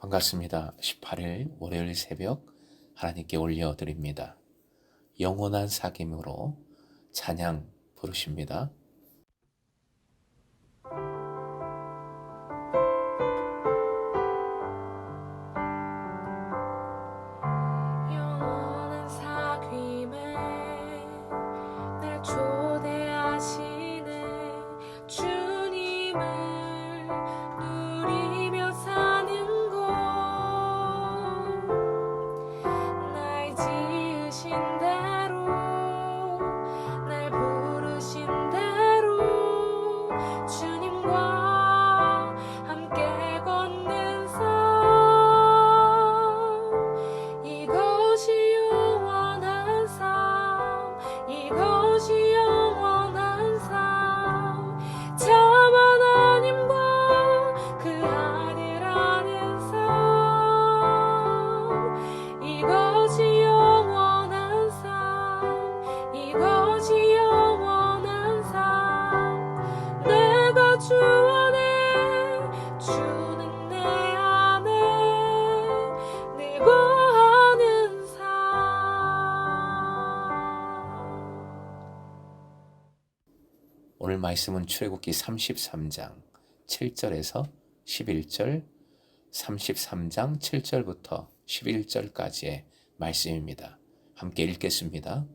반갑습니다. 18일 월요일 새벽 하나님께 올려드립니다. 영원한 사귐으로 찬양 부르십니다. 영원한 사귐에 날 초대하시네. 주님을 누리며 사는 곳, 날 지으신 대로, 날 부르신 대로 주님과 함께 걷는 삶, 이것이 영원한 삶, 이것이 영원한 삶. 참 하나님과 그 아들 아는 삶, 이것이 영원한 삶, 이것이 영원한 삶. 내가 주 안에, 주는 내 안에 늘 거하는 삶. 오늘 말씀은 출애굽기 33장 7절에서 11절, 33장 7절부터 11절까지의 말씀입니다. 함께 읽겠습니다.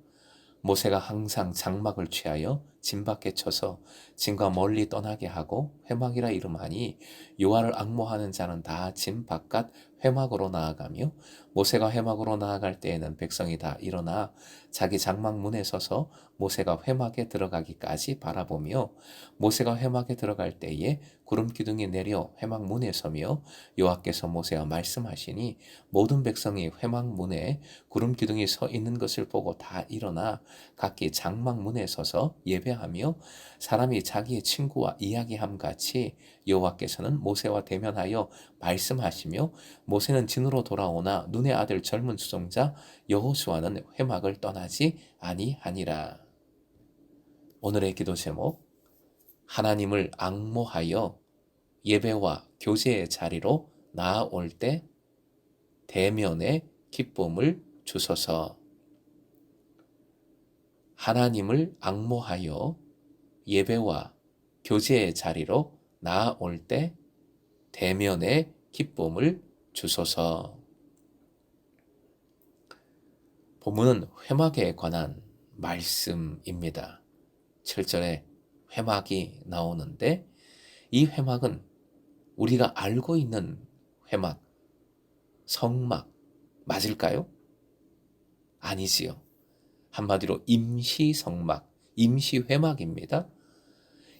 모세가 항상 장막을 취하여 진 밖에 쳐서 진과 멀리 떠나게 하고 회막이라 이름하니 여호와를 앙모하는 자는 다 진 바깥 회막으로 나아가며, 모세가 회막으로 나아갈 때에는 백성이 다 일어나 자기 장막 문에 서서 모세가 회막에 들어가기까지 바라보며, 모세가 회막에 들어갈 때에 구름 기둥이 내려 회막 문에 서며 여호와께서 모세와 말씀하시니, 모든 백성이 회막 문에 구름 기둥이 서 있는 것을 보고 다 일어나 각기 장막 문에 서서 예배하며, 사람이 자기의 친구와 이야기함 같이 여호와께서는 모세와 대면하여 말씀하시며, 모세는 진으로 돌아오나 눈의 아들 젊은 수종자 여호수아는 회막을 떠나지 아니하니라. 오늘의 기도 제목, 하나님을 앙모하여 예배와 교제의 자리로 나아올 때 대면의 기쁨을 주소서. 하나님을 앙모하여 예배와 교제의 자리로 나아올 때 대면의 기쁨을 주소서. 본문은 회막에 관한 말씀입니다. 7절에 회막이 나오는데, 이 회막은 우리가 알고 있는 회막, 성막 맞을까요? 아니지요. 한마디로 임시 성막, 임시 회막입니다.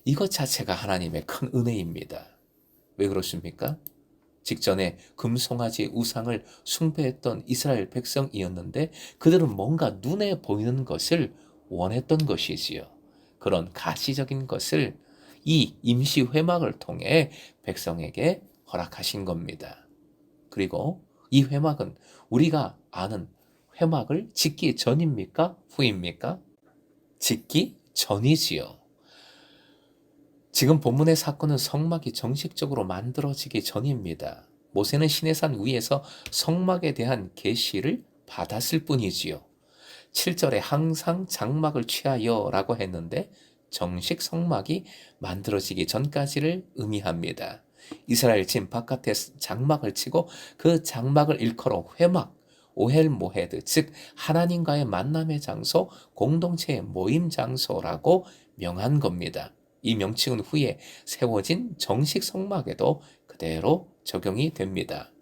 이것 자체가 하나님의 큰 은혜입니다. 왜 그렇습니까? 직전에 금송아지 우상을 숭배했던 이스라엘 백성이었는데, 그들은 뭔가 눈에 보이는 것을 원했던 것이지요. 그런 가시적인 것을 이 임시 회막을 통해 백성에게 허락하신 겁니다. 그리고 이 회막은 우리가 아는 회막을 짓기 전입니까? 후입니까? 짓기 전이지요. 지금 본문의 사건은 성막이 정식적으로 만들어지기 전입니다. 모세는 시내산 위에서 성막에 대한 계시를 받았을 뿐이지요. 7절에 항상 장막을 취하여 라고 했는데, 정식 성막이 만들어지기 전까지를 의미합니다. 이스라엘 진 바깥에 장막을 치고 그 장막을 일컬어 회막, 오헬 모헤드, 즉 하나님과의 만남의 장소, 공동체의 모임 장소라고 명한 겁니다. 이 명칭은 후에 세워진 정식 성막에도 그대로 적용이 됩니다.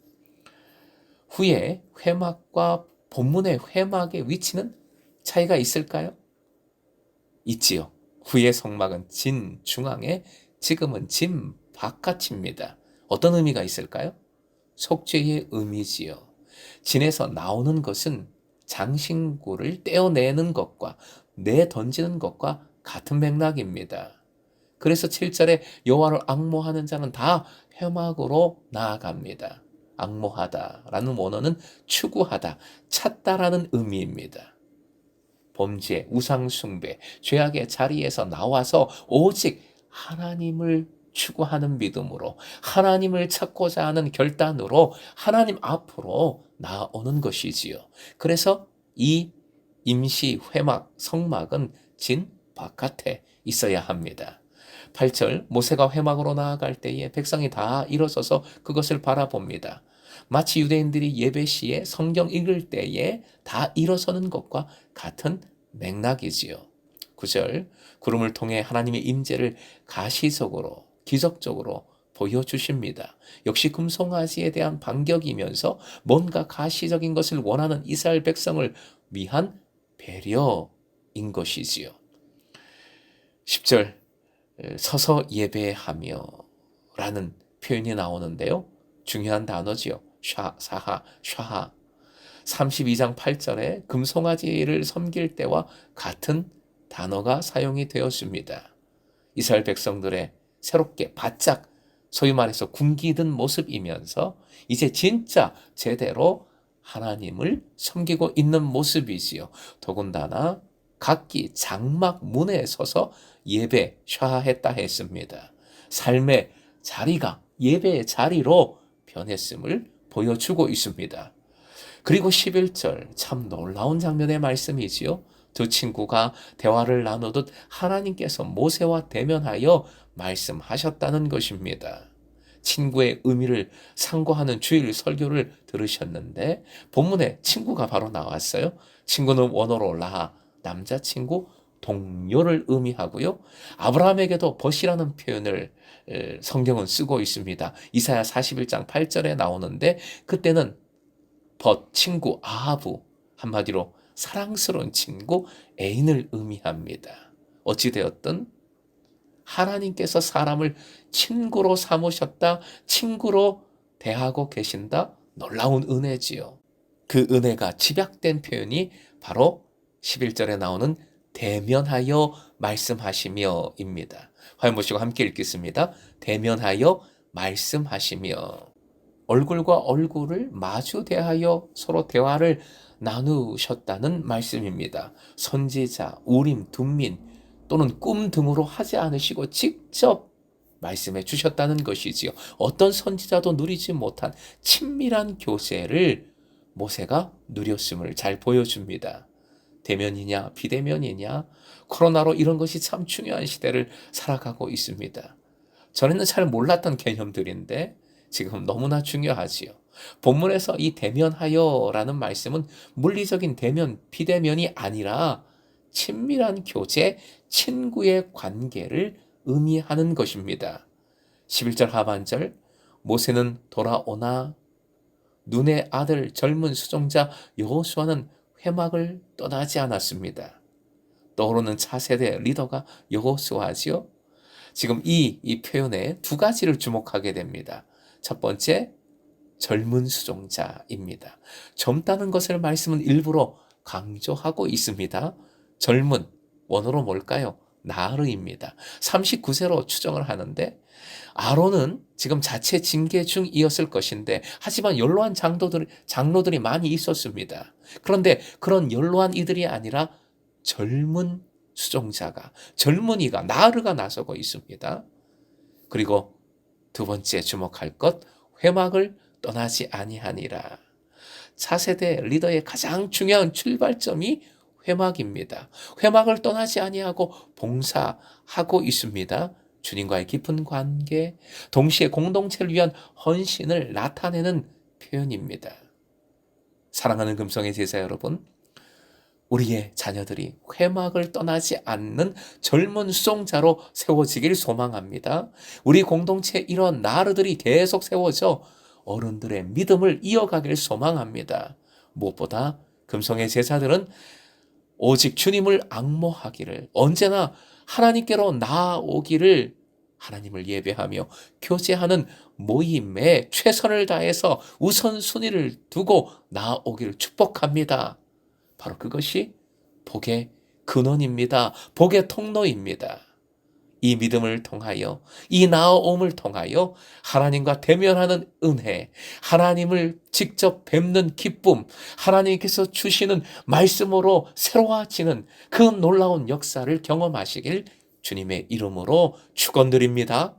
후에 회막과 본문의 회막의 위치는 차이가 있을까요? 있지요. 후의 성막은 진 중앙에, 지금은 진 바깥입니다. 어떤 의미가 있을까요? 속죄의 의미지요. 진에서 나오는 것은 장신구를 떼어내는 것과 내던지는 것과 같은 맥락입니다. 그래서 7절에 여호와를 앙모하는 자는 다 회막으로 나아갑니다. 앙모하다라는 원어는 추구하다, 찾다라는 의미입니다. 범죄, 우상숭배, 죄악의 자리에서 나와서 오직 하나님을 추구하는 믿음으로 하나님을 찾고자 하는 결단으로 하나님 앞으로 나아오는 것이지요. 그래서 이 임시 회막, 성막은 진 바깥에 있어야 합니다. 8절 모세가 회막으로 나아갈 때에 백성이 다 일어서서 그것을 바라봅니다. 마치 유대인들이 예배 시에 성경 읽을 때에 다 일어서는 것과 같은 맥락이지요. 9절 구름을 통해 하나님의 임재를 가시적으로 기적적으로 보여주십니다. 역시 금송아지에 대한 반격이면서 뭔가 가시적인 것을 원하는 이스라엘 백성을 위한 배려인 것이지요. 10절 서서 예배하며 라는 표현이 나오는데요. 중요한 단어지요. 샤하. 32장 8절에 금송아지를 섬길 때와 같은 단어가 사용이 되었습니다. 이스라엘 백성들의 새롭게 바짝 소위 말해서 군기든 모습이면서 이제 진짜 제대로 하나님을 섬기고 있는 모습이지요. 더군다나 각기 장막 문에 서서 예배 샤했다 했습니다. 삶의 자리가 예배의 자리로 변했음을 보여주고 있습니다. 그리고 11절 참 놀라운 장면의 말씀이지요. 두 친구가 대화를 나누듯 하나님께서 모세와 대면하여 말씀하셨다는 것입니다. 친구의 의미를 상고하는 주일 설교를 들으셨는데 본문에 친구가 바로 나왔어요. 친구는 원어로 남자친구, 동료를 의미하고요. 아브라함에게도 벗이라는 표현을 성경은 쓰고 있습니다. 이사야 41장 8절에 나오는데 그때는 벗, 친구, 아하부, 한마디로 사랑스러운 친구, 애인을 의미합니다. 어찌되었든 하나님께서 사람을 친구로 삼으셨다, 친구로 대하고 계신다, 놀라운 은혜지요. 그 은혜가 집약된 표현이 바로 11절에 나오는 대면하여 말씀하시며입니다. 화면 보시고 함께 읽겠습니다. 대면하여 말씀하시며 얼굴과 얼굴을 마주 대하여 서로 대화를 나누셨다는 말씀입니다. 선지자, 우림, 둠민 또는 꿈 등으로 하지 않으시고 직접 말씀해 주셨다는 것이지요. 어떤 선지자도 누리지 못한 친밀한 교제를 모세가 누렸음을 잘 보여줍니다. 대면이냐 비대면이냐 코로나로 이런 것이 참 중요한 시대를 살아가고 있습니다. 전에는 잘 몰랐던 개념들인데 지금 너무나 중요하지요. 본문에서 이 대면하여라는 말씀은 물리적인 대면, 비대면이 아니라 친밀한 교제, 친구의 관계를 의미하는 것입니다. 11절 하반절 모세는 돌아오나 눈의 아들 젊은 수종자 여호수아는 회막을 떠나지 않았습니다. 떠오르는 차세대 리더가 여호수아지요. 지금 이 표현에 두 가지를 주목하게 됩니다. 첫 번째, 젊은 수종자입니다. 젊다는 것을 말씀은 일부러 강조하고 있습니다. 젊은, 원어로 뭘까요? 나르입니다. 39세로 추정을 하는데 아론은 지금 자체 징계 중이었을 것인데 하지만 연로한 장로들이 많이 있었습니다. 그런데 그런 연로한 이들이 아니라 젊은 수종자가, 젊은이가, 나르가 나서고 있습니다. 그리고 두 번째 주목할 것, 회막을 떠나지 아니하니라. 차세대 리더의 가장 중요한 출발점이 회막입니다. 회막을 떠나지 아니하고 봉사하고 있습니다. 주님과의 깊은 관계, 동시에 공동체를 위한 헌신을 나타내는 표현입니다. 사랑하는 금성의 제자 여러분, 우리의 자녀들이 회막을 떠나지 않는 젊은 수종자로 세워지길 소망합니다. 우리 공동체 이런 나르들이 계속 세워져 어른들의 믿음을 이어가길 소망합니다. 무엇보다 금성의 제자들은 오직 주님을 앙모하기를, 언제나 하나님께로 나아오기를, 하나님을 예배하며 교제하는 모임에 최선을 다해서 우선순위를 두고 나아오기를 축복합니다. 바로 그것이 복의 근원입니다. 복의 통로입니다. 이 믿음을 통하여, 이 나아옴을 통하여 하나님과 대면하는 은혜, 하나님을 직접 뵙는 기쁨, 하나님께서 주시는 말씀으로 새로워지는 그 놀라운 역사를 경험하시길 주님의 이름으로 축원드립니다.